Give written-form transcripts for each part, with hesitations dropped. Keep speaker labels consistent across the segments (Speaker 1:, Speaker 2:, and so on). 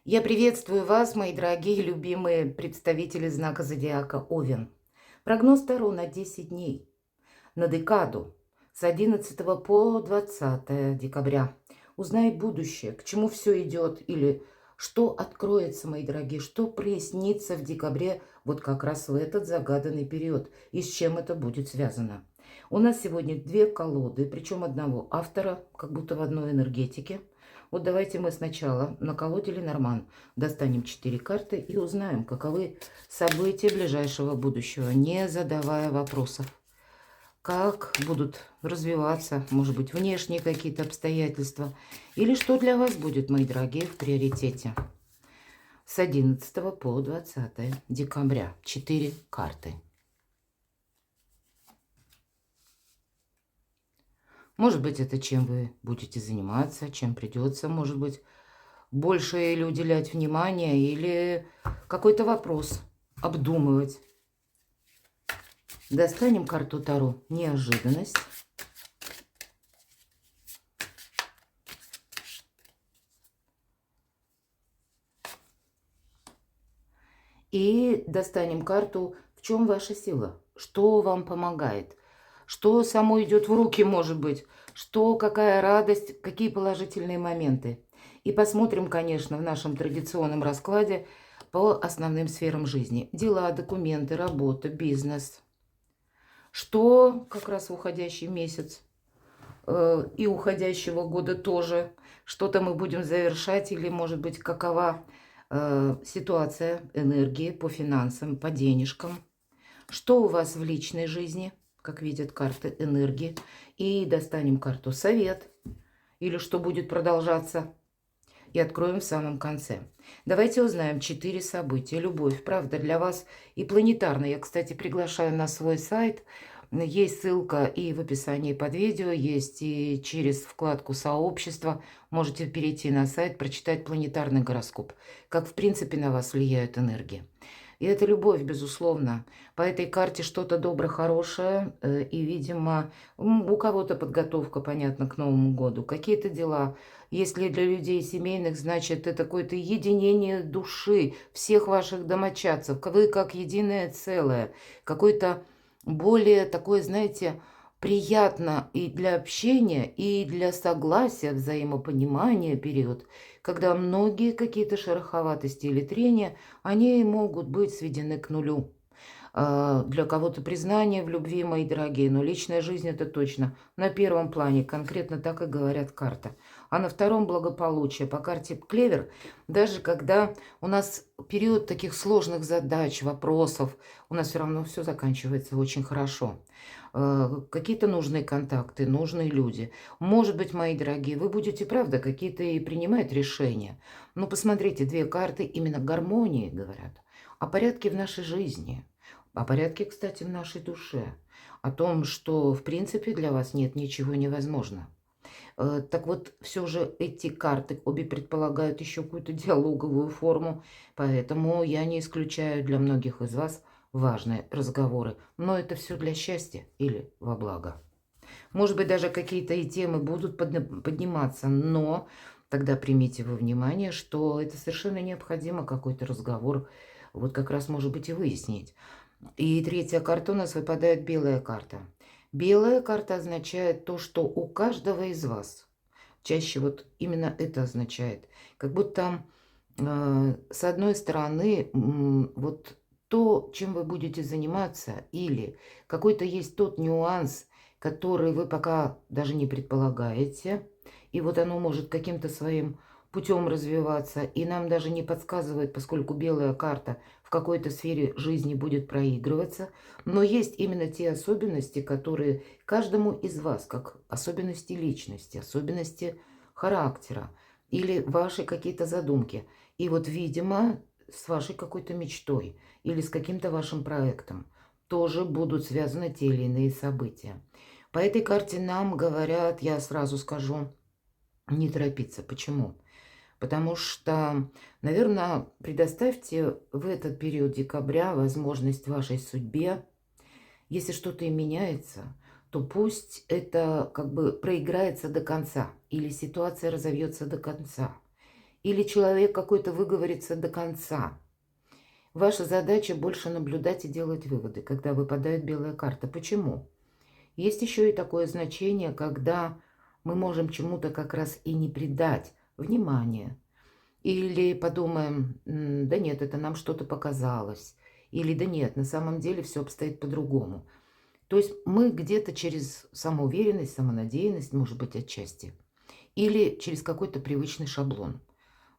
Speaker 1: Я приветствую вас, мои дорогие любимые представители знака зодиака Овен. Прогноз Таро на 10 дней, на декаду, с 11 по 20 декабря. Узнай будущее, к чему все идет, или что откроется, мои дорогие, что прояснится в декабре, вот как раз в этот загаданный период, и с чем это будет связано. У нас сегодня две колоды, причем одного автора, как будто в одной энергетике. Вот давайте мы сначала на колоде Ленорман достанем 4 карты и узнаем, каковы события ближайшего будущего, не задавая вопросов. Как будут развиваться, может быть, внешние какие-то обстоятельства, или что для вас будет, мои дорогие, в приоритете. С 11 по 20 декабря 4 карты. Может быть, это чем вы будете заниматься, чем придется, может быть, больше или уделять внимание, или какой-то вопрос обдумывать. Достанем карту Таро «Неожиданность». И достанем карту «В чем ваша сила?», что вам помогает, что само идет в руки, может быть, что, какая радость, какие положительные моменты. И посмотрим, конечно, в нашем традиционном раскладе по основным сферам жизни. Дела, документы, работа, бизнес. Что как раз в уходящий месяц и уходящего года тоже. Что-то мы будем завершать или, может быть, какова ситуация энергии по финансам, по денежкам. Что у вас в личной жизни, как видят карты энергии. И достанем карту совет или что будет продолжаться. И откроем в самом конце. Давайте узнаем 4 события. Любовь, правда, для вас и планетарная. Я, кстати, приглашаю на свой сайт. Есть ссылка и в описании под видео, есть и через вкладку «Сообщество». Можете перейти на сайт, прочитать планетарный гороскоп. Как, в принципе, на вас влияют энергии. И это любовь, безусловно. По этой карте что-то доброе, хорошее. И, видимо, у кого-то подготовка, понятно, к Новому году. Какие-то дела. Если для людей семейных, значит, это какое-то единение души всех ваших домочадцев. Вы как единое целое. Какой-то более такое, знаете, приятно и для общения, и для согласия, взаимопонимания период, когда многие какие-то шероховатости или трения, они могут быть сведены к нулю. Для кого-то признание в любви, мои дорогие, но личная жизнь это точно на первом плане, конкретно так и говорят карта. А на втором благополучие. По карте Клевер, даже когда у нас период таких сложных задач, вопросов, у нас все равно все заканчивается очень хорошо. Какие-то нужные контакты, нужные люди. Может быть, мои дорогие, вы будете, правда, какие-то и принимать решения. Но посмотрите, две карты именно гармонии говорят о порядке в нашей жизни. О порядке, кстати, в нашей душе. О том, что, в принципе, для вас нет ничего невозможно. Так вот, все же эти карты обе предполагают еще какую-то диалоговую форму, поэтому я не исключаю для многих из вас важные разговоры. Но это все для счастья или во благо. Может быть, даже какие-то и темы будут подниматься, но тогда примите во внимание, что это совершенно необходимо, какой-то разговор, вот как раз, может быть, и выяснить. И третья карта у нас выпадает белая карта. Белая карта означает то, что у каждого из вас, чаще вот именно это означает, как будто с одной стороны вот то, чем вы будете заниматься, или какой-то есть тот нюанс, который вы пока даже не предполагаете, и вот оно может каким-то своим путем развиваться, и нам даже не подсказывает, поскольку белая карта в какой-то сфере жизни будет проигрываться, но есть именно те особенности, которые каждому из вас, как особенности личности, особенности характера или ваши какие-то задумки. И вот, видимо, с вашей какой-то мечтой или с каким-то вашим проектом тоже будут связаны те или иные события. По этой карте нам говорят, я сразу скажу, не торопиться. Почему? Потому что, наверное, предоставьте в этот период декабря возможность вашей судьбе. Если что-то и меняется, то пусть это как бы проиграется до конца или ситуация разовьется до конца. или человек какой-то выговорится до конца. Ваша задача больше наблюдать и делать выводы, когда выпадает белая карта. Почему? Есть еще и такое значение, когда мы можем чему-то как раз и не придать внимания. Или подумаем: да нет, это нам что-то показалось. Или да нет, на самом деле все обстоит по-другому. То есть мы где-то через самоуверенность, самонадеянность, может быть, отчасти, или через какой-то привычный шаблон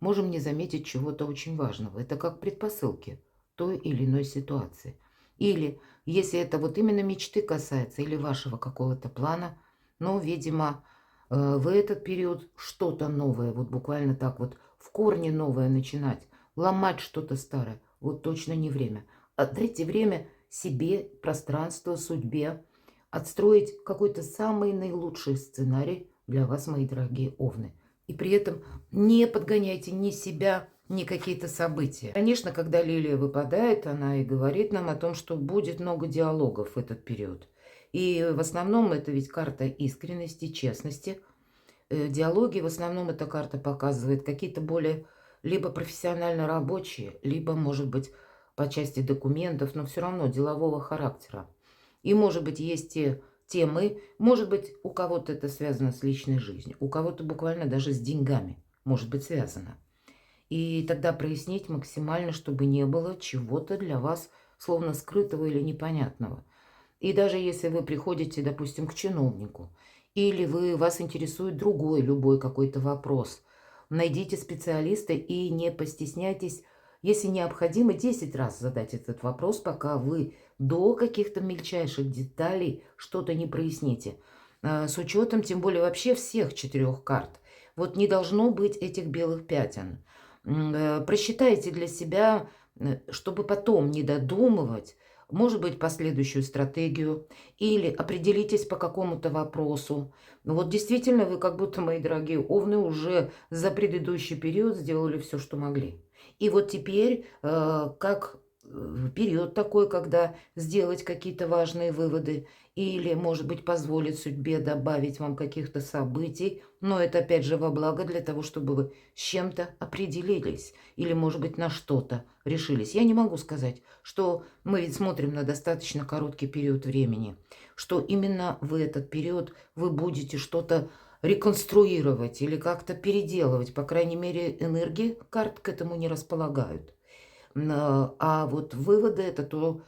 Speaker 1: можем не заметить чего-то очень важного. Это как предпосылки той или иной ситуации. Или если это вот именно мечты касается или вашего какого-то плана, но, видимо, в этот период что-то новое, вот буквально так вот в корне новое начинать, ломать что-то старое, вот точно не время. Отдайте время себе, пространству, судьбе, отстроить какой-то самый наилучший сценарий для вас, мои дорогие овны. И при этом не подгоняйте ни себя, ни какие-то события. Конечно, когда лилия выпадает, она и говорит нам о том, что будет много диалогов в этот период. И в основном это ведь карта искренности, честности. Диалоги, в основном эта карта показывает какие-то более либо профессионально рабочие, либо, может быть, по части документов, но все равно делового характера. И, может быть, есть те темы, может быть, у кого-то это связано с личной жизнью, у кого-то буквально даже с деньгами может быть связано. И тогда прояснить максимально, чтобы не было чего-то для вас словно скрытого или непонятного. И даже если вы приходите, допустим, к чиновнику, или вас интересует другой, любой какой-то вопрос, найдите специалиста и не постесняйтесь, если необходимо, 10 раз задать этот вопрос, пока вы до каких-то мельчайших деталей что-то не проясните. С учетом, тем более, вообще всех 4 карт. Вот не должно быть этих белых пятен. Просчитайте для себя, чтобы потом не додумывать, может быть, последующую стратегию, или определитесь по какому-то вопросу. Ну вот действительно, вы как будто, мои дорогие овны, уже за предыдущий период сделали все, что могли. И вот теперь, как период такой, когда сделать какие-то важные выводы, или, может быть, позволить судьбе добавить вам каких-то событий, но это, опять же, во благо для того, чтобы вы с чем-то определились, или, может быть, на что-то решились. Я не могу сказать, что мы ведь смотрим на достаточно короткий период времени, что именно в этот период вы будете что-то реконструировать или как-то переделывать. По крайней мере, энергии карт к этому не располагают. А вот выводы — это то,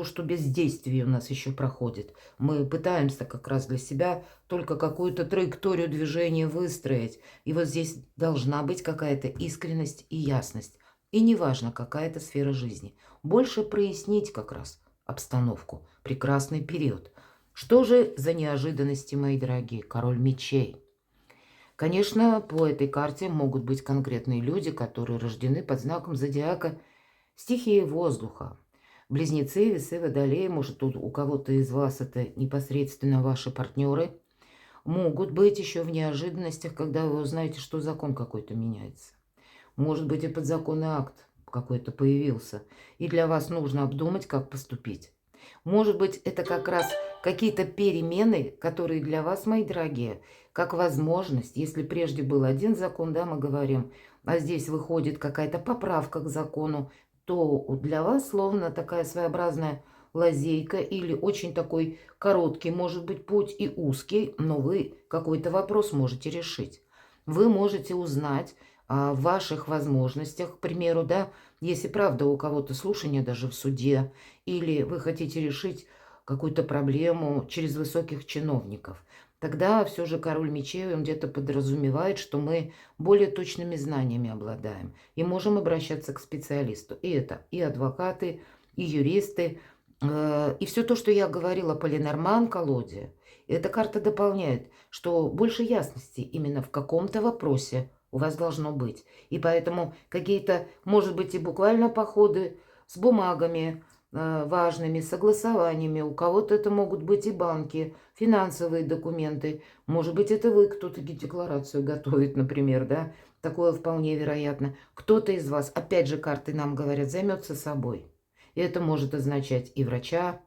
Speaker 1: что без действия у нас еще проходит. Мы пытаемся как раз для себя только какую-то траекторию движения выстроить. И вот здесь должна быть какая-то искренность и ясность. И неважно, какая это сфера жизни. Больше прояснить как раз обстановку. Прекрасный период. Что же за неожиданности, мои дорогие? Король мечей. Конечно, по этой карте могут быть конкретные люди, которые рождены под знаком зодиака стихии воздуха. Близнецы, весы, водолеи, может, у кого-то из вас это непосредственно ваши партнеры. Могут быть еще в неожиданностях, когда вы узнаете, что закон какой-то меняется. Может быть, и подзаконный акт какой-то появился, и для вас нужно обдумать, как поступить. Может быть, это как раз какие-то перемены, которые для вас, мои дорогие, как возможность, если прежде был один закон, да, мы говорим, а здесь выходит какая-то поправка к закону, то для вас словно такая своеобразная лазейка или очень такой короткий, может быть, путь и узкий, но вы какой-то вопрос можете решить. Вы можете узнать о ваших возможностях, к примеру, да, если правда у кого-то слушание даже в суде, или вы хотите решить какую-то проблему через высоких чиновников, тогда все же король мечей, он где-то подразумевает, что мы более точными знаниями обладаем и можем обращаться к специалисту. И это и адвокаты, и юристы. И все то, что я говорила по Ленорман-колоде, эта карта дополняет, что больше ясности именно в каком-то вопросе у вас должно быть. И поэтому какие-то, может быть, и буквально походы с бумагами важными, согласованиями. У кого-то это могут быть и банки, финансовые документы. Может быть, это вы кто-то декларацию готовит, например, да? Такое вполне вероятно. Кто-то из вас, опять же, карты нам говорят, займется собой. И это может означать и врача,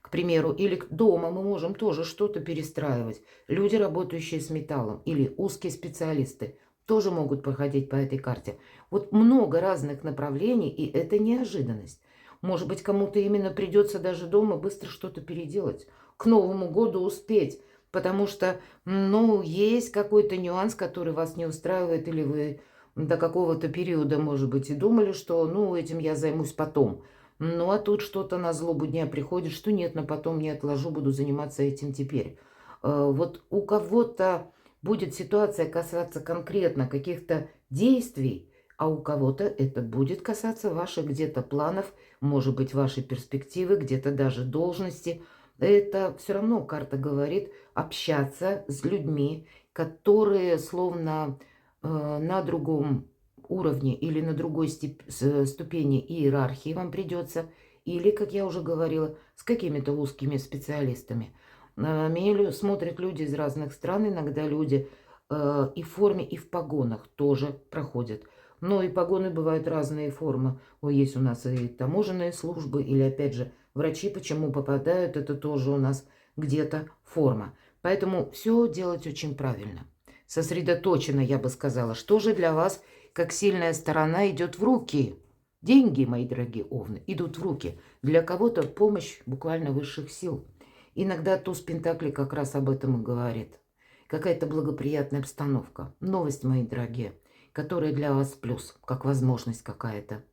Speaker 1: к примеру, или дома мы можем тоже что-то перестраивать. Люди, работающие с металлом, или узкие специалисты, тоже могут проходить по этой карте. Вот много разных направлений, и это неожиданность. Может быть, кому-то именно придется даже дома быстро что-то переделать, к Новому году успеть, потому что, ну, есть какой-то нюанс, который вас не устраивает, или вы до какого-то периода, может быть, и думали, что, ну, этим я займусь потом. Ну, а тут что-то на злобу дня приходит, что нет, на потом не отложу, буду заниматься этим теперь. Вот у кого-то будет ситуация касаться конкретно каких-то действий, а у кого-то это будет касаться ваших где-то планов, может быть, вашей перспективы, где-то даже должности. Это все равно карта говорит общаться с людьми, которые словно на другом уровне или на другой ступени иерархии вам придется, или, как я уже говорила, с какими-то узкими специалистами. Смотрят люди из разных стран, иногда люди и в форме, и в погонах тоже проходят. Но и погоны бывают разные формы. Есть у нас и таможенные службы, или, опять же, врачи почему попадают, это тоже у нас где-то форма. Поэтому все делать очень правильно. Сосредоточенно, я бы сказала, что же для вас, как сильная сторона, идет в руки. Деньги, мои дорогие овны, идут в руки. Для кого-то помощь буквально высших сил. Иногда туз Пентаклей как раз об этом и говорит. Какая-то благоприятная обстановка. Новость, мои дорогие, которая для вас плюс, как возможность какая-то.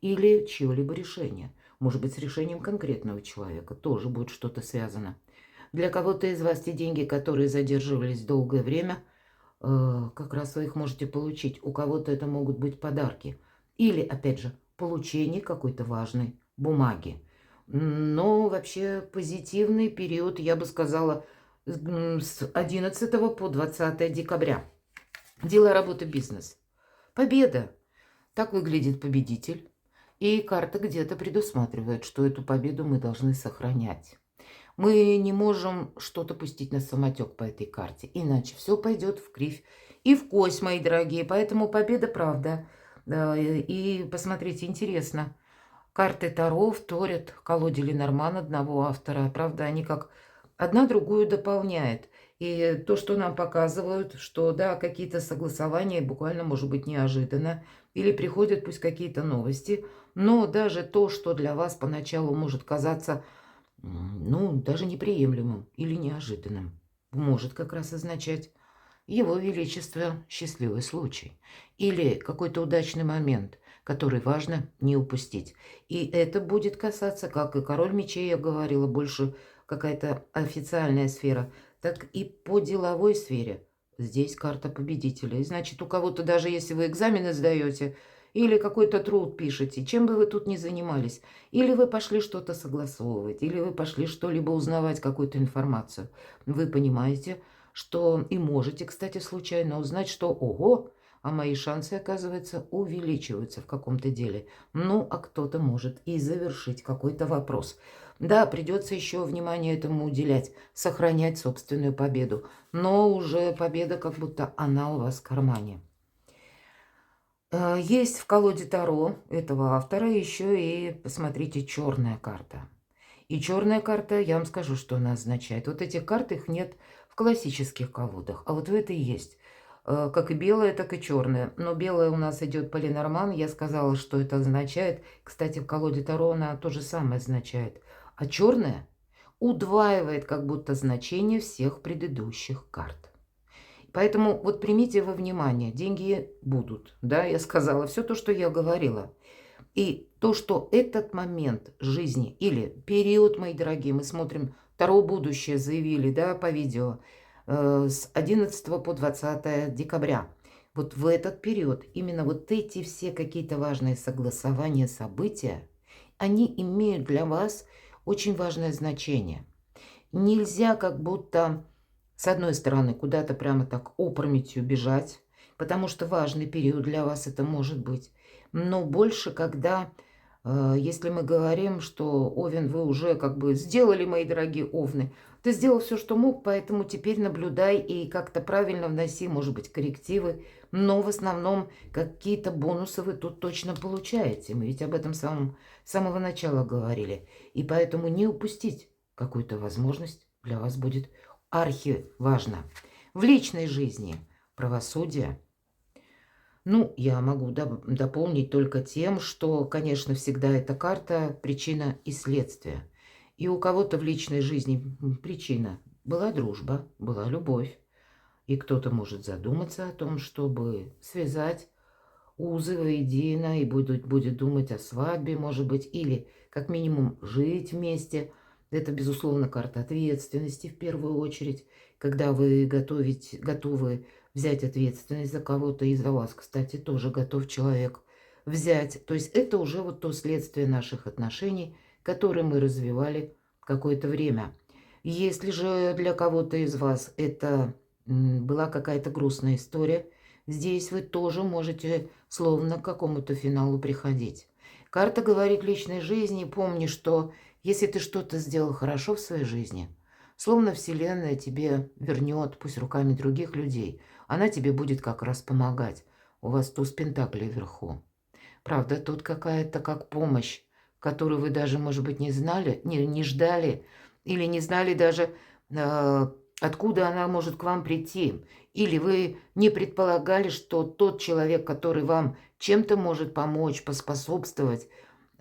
Speaker 1: Или чье-либо решение. Может быть, с решением конкретного человека тоже будет что-то связано. Для кого-то из вас те деньги, которые задерживались долгое время, как раз вы их можете получить. У кого-то это могут быть подарки. Или, опять же, получение какой-то важной бумаги. Но вообще позитивный период, я бы сказала, с 11 по 20 декабря. Дело, работа, бизнес. Победа. Так выглядит победитель. И карта где-то предусматривает, что эту победу мы должны сохранять. Мы не можем что-то пустить на самотек по этой карте, иначе все пойдет в кривь и в кость, мои дорогие. Поэтому победа, правда. И посмотрите, интересно. Карты Таро вторят колоде Ленорман одного автора. Правда, они как одна другую дополняет. И то, что нам показывают, что да, какие-то согласования буквально, может быть, неожиданно, или приходят пусть какие-то новости, но даже то, что для вас поначалу может казаться, ну, даже неприемлемым или неожиданным, может как раз означать его Величество счастливый случай или какой-то удачный момент, который важно не упустить. И это будет касаться, как и король мечей, я говорила, больше какая-то официальная сфера, так и по деловой сфере. Здесь карта победителя. И значит, у кого-то, даже если вы экзамены сдаете или какой-то труд пишете, чем бы вы тут ни занимались, или вы пошли что-то согласовывать, или вы пошли что-либо узнавать, какую-то информацию, вы понимаете, что и можете, кстати, случайно узнать, что ого, а мои шансы, оказывается, увеличиваются в каком-то деле. Ну, а кто-то может и завершить какой-то вопрос. Да, придется еще внимание этому уделять, сохранять собственную победу. Но уже победа, как будто она у вас в кармане. Есть в колоде Таро этого автора еще и, посмотрите, черная карта. И черная карта, я вам скажу, что она означает. Вот этих карт, их нет в классических колодах, а вот в этой есть. Как и белая, так и черная. Но белая у нас идет по Ленорман. Я сказала, что это означает. Кстати, в колоде Таро она то же самое означает. А черная удваивает как будто значение всех предыдущих карт. Поэтому вот примите во внимание, деньги будут. Да, я сказала все то, что я говорила. И то, что этот момент жизни или период, мои дорогие, мы смотрим Таро будущее, заявили, да, по видео, с 11 по 20 декабря. Вот в этот период именно вот эти все какие-то важные согласования, события, они имеют для вас очень важное значение. Нельзя как будто, с одной стороны, куда-то прямо так опрометью бежать, потому что важный период для вас это может быть. Но больше, когда, если мы говорим, что Овен, вы уже как бы сделали, мои дорогие Овны, ты сделал все, что мог, поэтому теперь наблюдай и как-то правильно вноси, может быть, коррективы. Но в основном какие-то бонусы вы тут точно получаете. Мы ведь об этом с самого начала говорили. И поэтому не упустить какую-то возможность для вас будет архи важно. В личной жизни правосудие, Ну, я могу дополнить только тем, что, конечно, всегда эта карта причина и следствие. И у кого-то в личной жизни причина была дружба, была любовь. И кто-то может задуматься о том, чтобы связать узы воедино и будет думать о свадьбе, может быть, или как минимум жить вместе. Это, безусловно, карта ответственности в первую очередь, когда вы готовы взять ответственность за кого-то, и за вас, кстати, тоже готов человек взять. То есть это уже вот то следствие наших отношений, которые мы развивали какое-то время. Если же для кого-то из вас это была какая-то грустная история, здесь вы тоже можете словно к какому-то финалу приходить. Карта говорит личной жизни. Помни, что если ты что-то сделал хорошо в своей жизни, словно Вселенная тебе вернет, пусть руками других людей, она тебе будет как раз помогать. У вас туз пентаклей вверху. Правда, тут какая-то как помощь, которую вы даже, может быть, не знали, не ждали, или не знали даже, откуда она может к вам прийти. Или вы не предполагали, что тот человек, который вам чем-то может помочь, поспособствовать,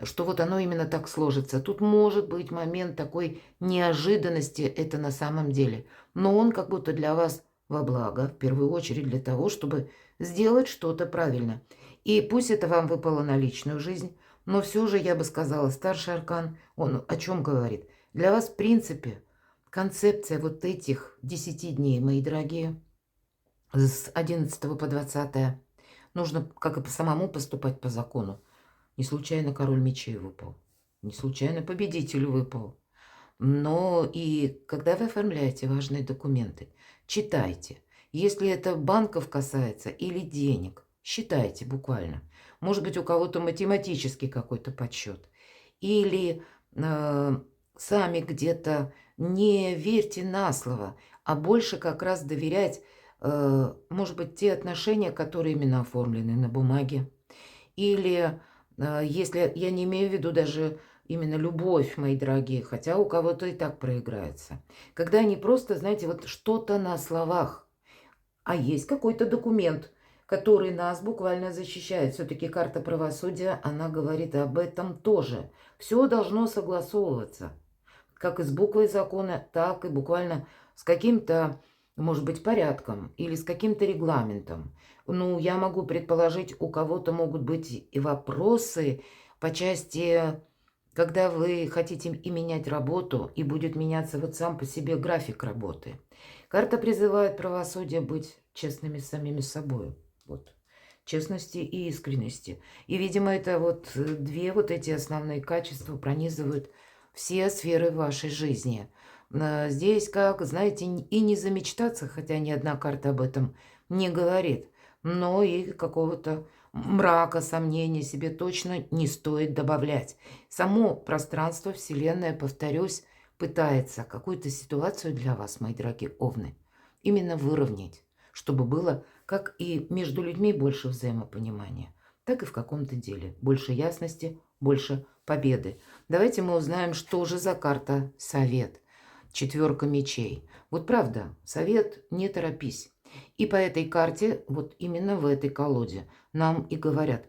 Speaker 1: что вот оно именно так сложится. Тут может быть момент такой неожиданности, это на самом деле. Но он как будто для вас во благо, в первую очередь для того, чтобы сделать что-то правильно. И пусть это вам выпало на личную жизнь, но все же, я бы сказала, старший аркан, он о чем говорит? Для вас, в принципе, концепция вот этих 10 дней, мои дорогие, с 11 по 20, нужно как и самому поступать по закону. Не случайно король мечей выпал, не случайно победитель выпал. Но и когда вы оформляете важные документы, читайте. Если это банков касается или денег, считайте буквально. Может быть, у кого-то математический какой-то подсчет. Или сами где-то не верьте на слово, а больше как раз доверять, может быть, те отношения, которые именно оформлены на бумаге. Или если я не имею в виду даже именно любовь, мои дорогие, хотя у кого-то и так проиграется. Когда они просто, знаете, вот что-то на словах, а есть какой-то документ, который нас буквально защищает. Все-таки карта правосудия, она говорит об этом тоже. Все должно согласовываться. Как и с буквой закона, так и буквально с каким-то, может быть, порядком или с каким-то регламентом. Ну, я могу предположить, у кого-то могут быть и вопросы по части, когда вы хотите и менять работу, и будет меняться вот сам по себе график работы. Карта призывает правосудие быть честными с самими собой. Вот. Честности и искренности. И, видимо, это вот две вот эти основные качества пронизывают все сферы вашей жизни. Здесь, как, знаете, и не замечтаться, хотя ни одна карта об этом не говорит, но и какого-то мрака, сомнения себе точно не стоит добавлять. Само пространство, Вселенная, повторюсь, пытается какую-то ситуацию для вас, мои дорогие овны, именно выровнять, чтобы было как и между людьми больше взаимопонимания, так и в каком-то деле. Больше ясности, больше победы. Давайте мы узнаем, что же за карта совет. Четверка мечей. Вот правда, совет не торопись. И по этой карте, вот именно в этой колоде, нам и говорят,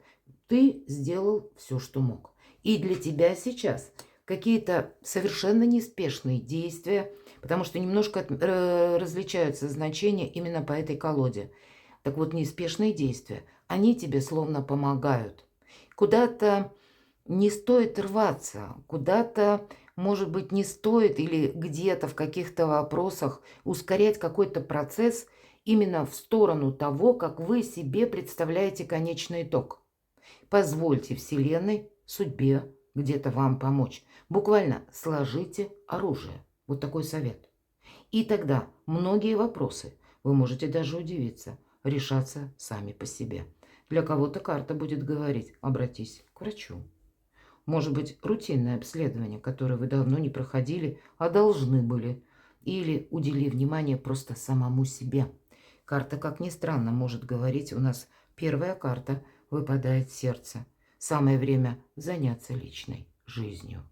Speaker 1: ты сделал все, что мог. И для тебя сейчас какие-то совершенно неспешные действия, потому что немножко различаются значения именно по этой колоде. Так вот, неспешные действия, они тебе словно помогают. Куда-то не стоит рваться, куда-то, может быть, не стоит или где-то в каких-то вопросах ускорять какой-то процесс именно в сторону того, как вы себе представляете конечный итог. Позвольте Вселенной, судьбе где-то вам помочь. Буквально сложите оружие. Вот такой совет. И тогда многие вопросы, вы можете даже удивиться, решаться сами по себе. Для кого-то карта будет говорить, обратись к врачу. Может быть, рутинное обследование, которое вы давно не проходили, а должны были. Или удели внимание просто самому себе. Карта, как ни странно, может говорить, у нас первая карта выпадает сердце. Самое время заняться личной жизнью.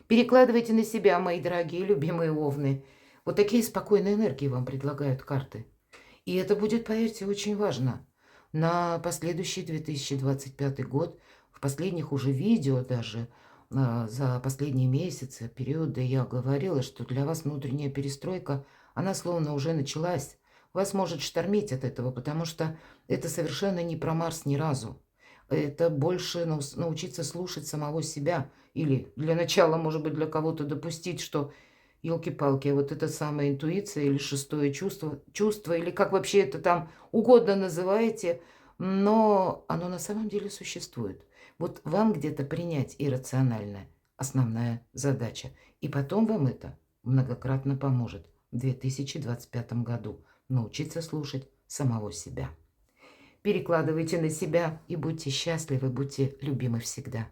Speaker 1: Перекладывайте на себя, мои дорогие, любимые овны. Вот такие спокойные энергии вам предлагают карты. И это будет, поверьте, очень важно. на последующий 2025 год. В последних уже видео даже за последние месяцы, периоды я говорила, что для вас внутренняя перестройка, она словно уже началась. Вас может штормить от этого, потому что это совершенно не про Марс ни разу. Это больше научиться слушать самого себя. Или для начала, может быть, для кого-то допустить, что елки-палки, вот это самая интуиция или шестое чувство, или как вообще это там угодно называете, но оно на самом деле существует. Вот вам где-то принять иррациональное — основная задача. И потом вам это многократно поможет в 2025 году научиться слушать самого себя. Перекладывайте на себя и будьте счастливы, будьте любимы всегда.